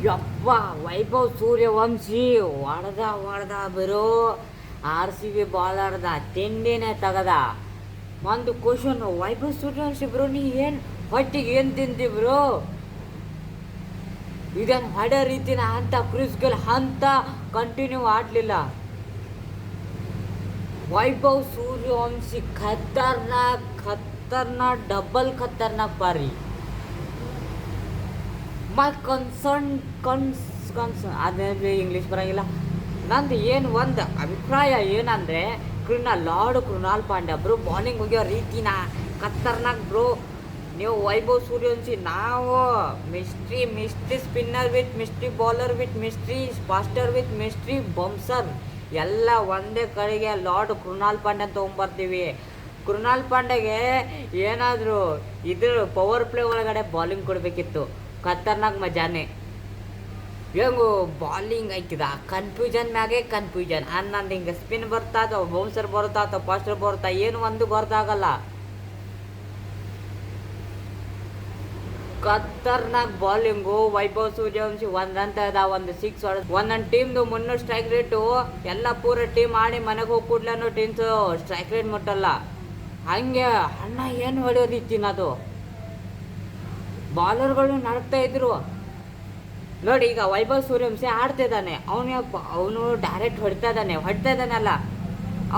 ಯಪ್ಪ ವೈಭವ್ ಸೂರ್ಯವಂಶಿ ಹೊಡೆದ ಬರೋ ಆರ್ ಸಿ ಬಿ ಬಾಲರ್ದ ತಿಂಡಿನೇ ತಗದ. ಒಂದು ಕ್ವಶನ್, ವೈಭವ್ ಸೂರ್ಯವಂಶಿ ಬ್ರೋ ನೀ ಏನು ಹೊಟ್ಟಿಗೆ ಏನು ತಿಂತಿ ಬ್ರೋ? ಇದನ್ನು ಹೊಡೆ ರೀತಿನ ಅಂತ ಕ್ರಿಸ್ಗೆಲ್ ಅಂತ ಕಂಟಿನ್ಯೂ ಆಡಲಿಲ್ಲ. ವೈಭವ್ ಸೂರ್ಯವಂಶಿ ಖತರ್ನಾಕ್ ಡಬಲ್ ಖತರ್ನಾಕ್ ಬಾರಿ. ಮೈ ಕನ್ಸರ್ನ್ ಅದೇ ಇಂಗ್ಲೀಷ್ ಬರೋಂಗಿಲ್ಲ. ನಂದು ಏನು ಒಂದು ಅಭಿಪ್ರಾಯ ಏನಂದರೆ, ಕೃಣಾಲ್ ಪಾಂಡ್ಯ ಬ್ರೋ ಬಾಲಿಂಗ್ ಹೋಗ್ಯೋ ರೀತಿನ ಖತರ್ನಾಕ್ ಬ್ರೋ. ನೀವು ವೈಭವ್ ಸೂರ್ಯವಂಶಿ, ನಾವು mystery spinner with mystery bowler with mystery faster with mystery bouncer ಎಲ್ಲ ಒಂದೇ ಕಡೆಗೆ ಕೃಣಾಲ್ ಪಾಂಡ್ಯ ತೊಗೊಂಬರ್ತೀವಿ. ಕೃಣಾಲ್ ಪಾಂಡ್ಯಗೆ ಏನಾದರೂ ಇದ್ರ ಪವರ್ ಪ್ಲೇ ಒಳಗಡೆ ಬಾಲಿಂಗ್ ಕೊಡಬೇಕಿತ್ತು. ಖತರ್ನಾಕ್ ಮಜಾನೆ. ಹೆಂಗು ಬಾಲಿಂಗ್ ಐತಿದ ಕನ್ಫ್ಯೂಷನ್ ಮ್ಯಾಗೆ ಕನ್ಫ್ಯೂಷನ್. ಅನ್ನಂದು ಹಿಂಗೆ ಸ್ಪಿನ್ ಬರ್ತಾ ಅಥವಾ ಬೌನ್ಸರ್ ಬರುತ್ತಾ ಅಥವಾ ಫಾಸ್ಟರ್ ಬರುತ್ತಾ ಏನು ಒಂದು ಗೊತ್ತಾಗಲ್ಲ. ಖತರ್ನಾಕ್ ಬಾಲಿಂಗು. ವೈಭವ್ ಸೂರ್ಯವಂಶಿ ಒಂದು ರನ್ ತೆಗೆದ, ಒಂದು 6 ಹೊಡೆದ. ಒಂದೊಂದು ಟೀಮ್ದು 300 ಸ್ಟ್ರೈಕ್ ರೇಟು. ಎಲ್ಲ ಪೂರ ಟೀಮ್ ಆಡಿ ಮನೆಗೆ ಹೋಗಿ ಕೂಡ್ಲೂ ಟೀಮ್ಸು ಸ್ಟ್ರೈಕ್ ರೇಟ್ ಮುಟ್ಟಲ್ಲ. ಹಂಗೆ ಅಣ್ಣ ಏನು ಹೊಡೆಯೋದಿತ್ತಿನದು. ಬಾಲರ್ಗಳು ನಡ್ತಾ ಇದ್ರು ನೋಡಿ. ಈಗ ವೈಭವ್ ಸೂರ್ಯವಂಶಿ ಆಡ್ತಿದ್ದಾನೆ, ಅವನು ಡೈರೆಕ್ಟ್ ಹೊಡ್ತಾ ಇದ್ದಾನಲ್ಲ,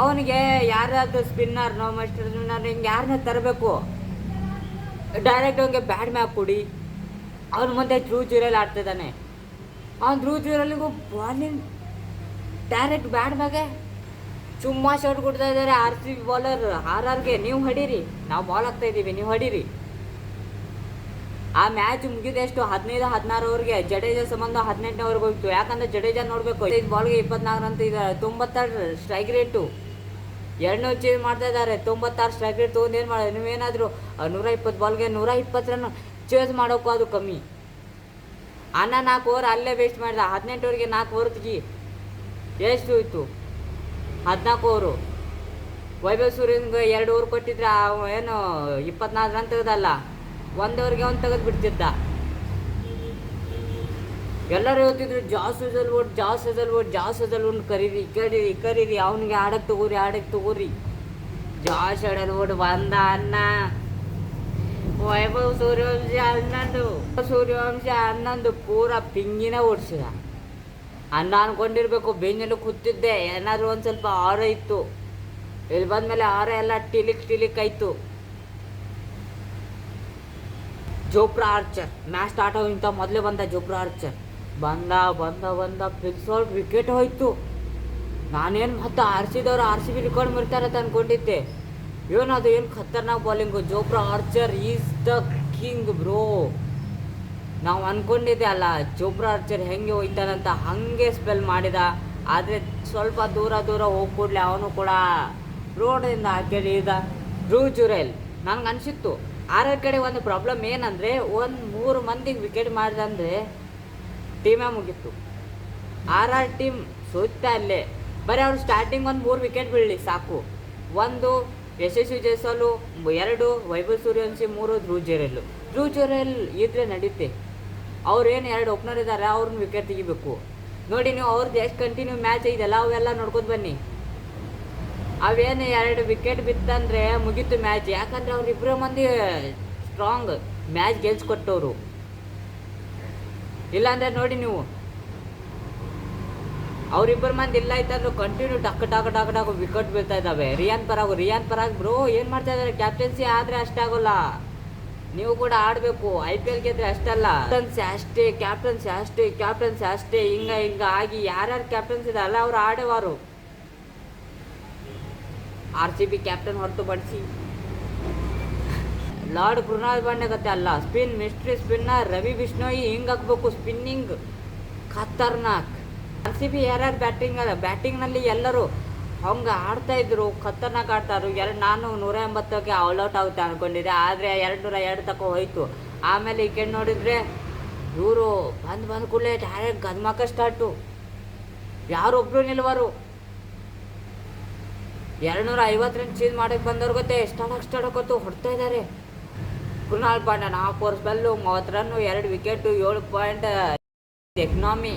ಅವನಿಗೆ ಯಾರಾದ್ರೂ ಸ್ಪಿನ್ನರ್ ಮಾಸ್ಟರ್ ಸ್ಪಿನ್ನರ್ ಹಿಂಗೆ ಯಾರನ್ನ ತರಬೇಕು. ಡೈರೆಕ್ಟ್ ಅವನಿಗೆ ಬ್ಯಾಟ್ ಮ್ಯಾಪ್ ಕೊಡಿ. ಅವನ ಮುಂದೆ ಧ್ರುವ್ ಜುರೇಲ್ ಆಡ್ತಿದ್ದಾನೆ. ಅವ್ನು ಧ್ರುವ್ ಜುರೇಲ್ಗೂ ಬಾಲಿಂಗ್ ಡೈರೆಕ್ಟ್ ಬ್ಯಾಟ್ ಮ್ಯಾಗೆ ಚುಮ್ಮಾ ಶಾಟ್ ಕೊಡ್ತಾ ಇದ್ದಾರೆ ಆರ್ ಸಿ ಬಿ ಬಾಲರ್. ಆರ್ಗೆ ನೀವು ಹೊಡೀರಿ, ನಾವು ಬಾಲ್ ಆಗ್ತಾ ಇದ್ದೀವಿ, ನೀವು ಹೊಡೀರಿ. ಆ ಮ್ಯಾಚ್ ಮುಗಿದೆಷ್ಟು 15-16 ಜಡೇಜಾ ಸಂಬಂಧ 18 ಹೋಗ್ತು. ಯಾಕಂದ್ರೆ ಜಡೇಜಾ ನೋಡಬೇಕು, 5 ಬಾಲ್ಗೆ 24 ಅಂತ ಇದ್ದಾರೆ. 96 ಸ್ಟ್ರೈಕ್ ರೇಟು. 2 ಚೇಂಜ್ ಮಾಡ್ತಾ ಇದ್ದಾರೆ. 96 ಸ್ಟ್ರೈಕ್ ರೇಟ್ ತೊಗೊಂಡು ಏನು ಮಾಡೋದು? ನೀವೇನಾದರೂ 120 ಬಾಲ್ಗೆ 120 ರನ್ ಚೇಂಜ್ ಮಾಡೋಕ್ಕೂ ಅದು ಕಮ್ಮಿ. 4 ಓವರ್ ಅಲ್ಲೇ ವೇಸ್ಟ್ ಮಾಡಿದ. 18 4 ಓವರ್ ತೆಗಿ, ಎಷ್ಟು ಹೋಯ್ತು? 14 ಓವರು. ವೈಭವ್ ಸೂರ್ಯನ್ಗೆ 2 ಓವರ್ ಕೊಟ್ಟಿದ್ರೆ ಏನು 24 ರನ್ ತೆಗೆದಲ್ಲ. 1 ಓವರ್ಗೆ ಅವ್ನು ತೆಗೆದು ಬಿಡ್ತಿದ್ದ. ಎಲ್ಲರೂ ಹೇಳ್ತಿದ್ರು ಜಾಸ್ ಹಜಲ್ವುಡ್ ಕರೀರಿ ಅವನಿಗೆ ಆಡಕ್ಕೆ ತಗೋರಿ. ಜಾಸ್ ಹಜಲ್ವುಡ್ ಬಂದ ಅನ್ನ. ವೈಭವ್ ಸೂರ್ಯವಂಶಿ 11 ಪೂರ ಪಿಂಗಿನ ಓಡಿಸಿದ. ಅನ್ನ ಅನ್ಕೊಂಡಿರ್ಬೇಕು. ಬೆಂಜಲ್ಲಿ ಕೂತಿದ್ದೆ, ಏನಾದರೂ ಒಂದು ಸ್ವಲ್ಪ ಆರ ಇತ್ತು. ಇಲ್ಲಿ ಬಂದಮೇಲೆ ಆರ ಎಲ್ಲ ಟಿಲಿಕ್ ಆಯಿತು. ಜೋಪ್ರಾ ಆರ್ಚರ್ ಮ್ಯಾಚ್ ಸ್ಟಾರ್ಟ್ ಆಗೋಕ್ಕಿಂತ ಮೊದಲೇ ಬಂದ. ಜೋಪ್ರಾ ಆರ್ಚರ್ ಬಂದ ಫಿಕ್ಸ್ ವಿಕೆಟ್ ಹೋಯ್ತು. ನಾನೇನು ಮತ್ತೆ ಆರ್ ಸಿ ಬಿ ರೆಕಾರ್ಡ್ ಮುರಿತಾರತ್ತ ಅಂದ್ಕೊಂಡಿದ್ದೆ. ಏನದು ಏನು ಖತರ್ನಾಕ್ bowling. Jofra Archer is the king bro. ನಾವು ಅಂದ್ಕೊಂಡಿದ್ದೆ ಅಲ್ಲ ಜೋಪ್ರಾ ಆರ್ಚರ್ ಹೆಂಗೆ ಹೋಯ್ತಾನಂತ. ಹಾಗೆ ಸ್ಪೆಲ್ ಮಾಡಿದ. ಆದರೆ ಸ್ವಲ್ಪ ದೂರ ಹೋಗ್ಕೊಡ್ಲಿ ಅವನು ಕೂಡ ರೋಡಿಂದ ಹಾಕಿದ. ಧ್ರುವ್ ಜುರೇಲ್ ನನಗೆ ಅನಿಸಿತ್ತು ಕಡೆ ಒಂದು ಪ್ರಾಬ್ಲಮ್ ಏನಂದರೆ, 3 ಮಂದಿಗೆ ವಿಕೆಟ್ ಮಾಡಿದಂದರೆ ಟೀಮೇ ಮುಗೀತು. ಟೀಮ್ ಸೋತ್ತಾ ಅಲ್ಲೇ. ಬರೀ ಅವ್ರು ಸ್ಟಾರ್ಟಿಂಗ್ 3 ವಿಕೆಟ್ ಬೀಳಲಿ ಸಾಕು. 1 ಯಶಸ್ವಿ ಜೈಸ್ವಾಲ್, 2 ವೈಭವ್ ಸೂರ್ಯವಂಶಿ, 3 ಧ್ರುವ್ ಜುರೇಲ್ ಇದ್ರೆ ನಡೆಯುತ್ತೆ. ಅವ್ರೇನು 2 ಓಪನರ್ ಇದ್ದಾರೆ, ಅವ್ರನ್ನ ವಿಕೆಟ್ ತೆಗಿಬೇಕು. ನೋಡಿ ನೀವು ಅವ್ರದ್ದು ಎಷ್ಟು ಕಂಟಿನ್ಯೂ ಮ್ಯಾಚ್ ಇದೆಯಲ್ಲ ಅವೆಲ್ಲ ನೋಡ್ಕೊಂಡು ಬನ್ನಿ. ಅವೇನು 2 ವಿಕೆಟ್ ಬಿತ್ತಂದರೆ ಮುಗೀತು ಮ್ಯಾಚ್. ಯಾಕಂದರೆ ಅವ್ರಿಬ್ಬರು ಮಂದಿ ಸ್ಟ್ರಾಂಗ್ ಮ್ಯಾಚ್ ಗೆಲ್ಸ್ಕೊಟ್ಟವರು. ಇಲ್ಲಾಂದರೆ ನೋಡಿ ನೀವು ಅವರಿಬ್ಬರು ಮಂದಿ ಇಲ್ಲ ಆಯ್ತಂದ್ರೆ ಕಂಟಿನ್ಯೂ ಟಕ್ ವಿಕೆಟ್ ಬೀಳ್ತಾ ಇದ್ದಾವೆ. ರಿಯಾನ್ ಪರಾಗ್ ಬ್ರೋ ಏನು ಮಾಡ್ತಾ ಇದ್ದಾರೆ? ಕ್ಯಾಪ್ಟನ್ಸಿ ಆದರೆ ಅಷ್ಟಾಗೋಲ್ಲ. ನೀವು ಕೂಡ ಆಡಬೇಕು. IPL ಗೆದ್ರೆ ಅಷ್ಟಲ್ಲ, ಕ್ಯಾಪ್ಟನ್ಸಿ ಅಷ್ಟೇ ಹಿಂಗ ಆಗಿ ಯಾರ್ಯಾರು ಕ್ಯಾಪ್ಟನ್ಸಿ ಇದೆ ಅಲ್ಲ ಅವ್ರು ಆಡೇವಾರು. RCB ಕ್ಯಾಪ್ಟನ್ ಹೊರತುಪಡಿಸಿ ಕೃಣಾಲ್ ಪಾಂಡ್ಯ ಕತೆ ಅಲ್ಲ. ಮಿಸ್ಟ್ರಿ ಸ್ಪಿನ್ನರ್ ರವಿ ಬಿಷ್ಣೋಯಿ ಹಿಂಗೆ ಹಾಕ್ಬೇಕು. ಸ್ಪಿನ್ನಿಂಗ್ ಖತರ್ನಾಕ್. RCB ಯಾರ್ಯಾರು ಬ್ಯಾಟಿಂಗ್ನಲ್ಲಿ ಎಲ್ಲರೂ ಹಂಗೆ ಆಡ್ತಾಯಿದ್ರು, ಖತರ್ನಾಕ್ ಆಡ್ತಾರು. ನಾನು 180ಕ್ಕೆ ಔಟ್ ಆಗುತ್ತೆ ಅಂದ್ಕೊಂಡಿದ್ದೆ, ಆದರೆ 202 ತನಕ ಹೋಯ್ತು. ಆಮೇಲೆ ಈ ಕಡೆ ನೋಡಿದರೆ ಇವರು ಬಂದು ಕೂಡಲೇ ಡೈರೆಕ್ಟ್ ಗದ್ಮಾಕ ಸ್ಟಾರ್ಟು. ಯಾರೊಬ್ಬರು ನಿಲ್ವರು. 250 ರನ್ ಚೇಂಜ್ ಮಾಡೋಕ್ಕೆ ಬಂದವ್ರು ಗೊತ್ತೇ ಎಷ್ಟಾಡೋಕತ್ತು ಹೊಡ್ತಾ ಇದ್ದಾರೆ. Krunal Pandya 4 over spell 30 run 2 wicket 7 point economy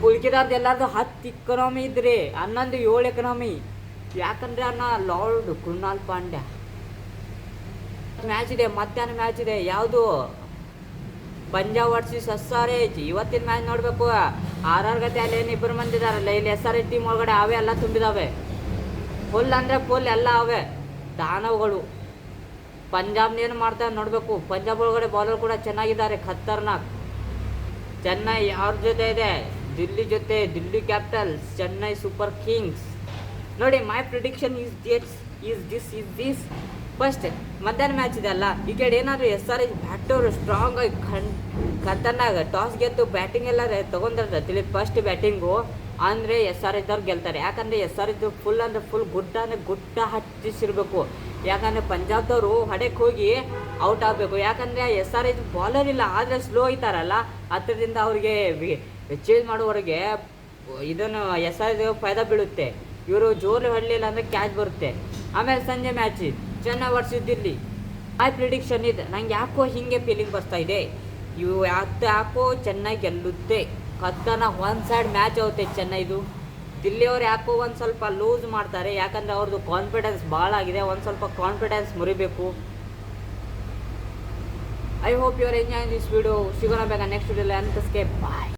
ಉಳ್ಕಿದಾರ್ದು ಎಲ್ಲಾರ್ದು 10 ಇಕನಾಮಿ ಇದ್ರಿ 11-7 ಎಕನಾಮಿ. ಯಾಕಂದ್ರೆ ಲಾರ್ಡ್ ಕೃಣಾಲ್ ಪಾಂಡ್ಯ ಮ್ಯಾಚ್ ಇದೆ, ಮಧ್ಯಾಹ್ನ ಮ್ಯಾಚ್ ಇದೆ. ಯಾವುದು? Punjab versus SRH. ಇವತ್ತಿನ ಮ್ಯಾಚ್ ನೋಡಬೇಕು. RR ಗತೆ ಅಲ್ಲಿ ಏನು ಇಬ್ಬರು ಮಂದಿ ಇದಾರಲ್ಲ, ಇಲ್ಲಿ SRH ಟೀಮ್ ಒಳಗಡೆ ಅವೇ ಎಲ್ಲ ತುಂಬಿದಾವೆ. ಫುಲ್ ಅಂದರೆ ಫುಲ್ ಎಲ್ಲ ಅವೇ ದಾನವಗಳು. ಪಂಜಾಬ್ನೇನು ಮಾಡ್ತಾರೆ ನೋಡಬೇಕು. ಪಂಜಾಬ್ ಒಳಗಡೆ ಬಾಲರ್ ಕೂಡ ಚೆನ್ನಾಗಿದ್ದಾರೆ, ಖತರ್ನಾಕ್. ಚೆನ್ನೈ ಯಾರ ಜೊತೆ ಇದೆ? ದಿಲ್ಲಿ ಜೊತೆ. Delhi capitals, Chennai super Kings. ನೋಡಿ, ಮೈ ಪ್ರಿಡಿಕ್ಷನ್ ಈಸ್ ದಿಸ್. ಫಸ್ಟ್ ಮಧ್ಯಾಹ್ನ ಮ್ಯಾಚ್ ಇದೆ ಅಲ್ಲ, ಈ ಕಡೆ ಏನಾದರೂ SRH ಬ್ಯಾಟರ್ ಸ್ಟ್ರಾಂಗ್ ಆಗಿ ಖತರ್ನಾಗ ಟಾಸ್ ಗೆದ್ದು ಬ್ಯಾಟಿಂಗ್ ಎಲ್ಲ ತೊಗೊಂಡಿರ್ತಾರೆ. ಫಸ್ಟ್ ಬ್ಯಾಟಿಂಗು ಅಂದರೆ SRH ಅವ್ರು ಗೆಲ್ತಾರೆ. ಯಾಕಂದರೆ SRH ಫುಲ್ ಅಂದರೆ ಫುಲ್ ಗುಡ್ಡ ಹತ್ತಿಸಿರ್ಬೇಕು. ಯಾಕಂದರೆ ಪಂಜಾಬ್ದವರು ಹೊಡೆಗೆ ಹೋಗಿ ಔಟ್ ಆಗಬೇಕು. ಯಾಕಂದರೆ SRH ಬಾಲರ್ ಇಲ್ಲ, ಆದರೆ ಸ್ಲೋ ಇದ್ದಾರಲ್ಲ, ಅದರಿಂದ ಅವ್ರಿಗೆ ಚೇಂಜ್ ಮಾಡುವವರೆಗೆ ಇದನ್ನು SRH ಫಾಯ್ದಾ ಬೀಳುತ್ತೆ. ಇವರು ಜೋರು ಹೊಡಲಿಲ್ಲ ಅಂದರೆ ಕ್ಯಾಚ್ ಬರುತ್ತೆ. ಆಮೇಲೆ ಸಂಜೆ ಮ್ಯಾಚ್ ಚೆನ್ನೈ ವರ್ಸಸ್ ದಿಲ್ಲಿ. ಮೈ ಪ್ರಿಡಿಕ್ಷನ್ ಇದೆ, ನಂಗೆ ಯಾಕೋ ಹಿಂಗೆ ಫೀಲಿಂಗ್ ಬರ್ತಾ ಇದೆ, ಯಾಕೋ ಚೆನ್ನೈ ಗೆಲ್ಲುತ್ತೆ. ಖತರ್ನ ಒನ್ ಸೈಡ್ ಮ್ಯಾಚ್ ಆಗುತ್ತೆ ಚೆನ್ನೈದು. ದಿಲ್ಲಿಯವ್ರು ಯಾಕೋ ಒಂದು ಸ್ವಲ್ಪ ಲೂಸ್ ಮಾಡ್ತಾರೆ. ಯಾಕಂದರೆ ಅವ್ರದ್ದು ಕಾನ್ಫಿಡೆನ್ಸ್ ಭಾಳ ಆಗಿದೆ, ಒಂದು ಸ್ವಲ್ಪ ಕಾನ್ಫಿಡೆನ್ಸ್ ಮುರಿಬೇಕು. I hope you are enjoying this video. ಸಿಗೋಣ ಬೇಗ ನೆಕ್ಸ್ಟ್ ವಿಡಿಯೋಲಿ. ಅಂತಸ್ಕೆ ಬಾಯ್.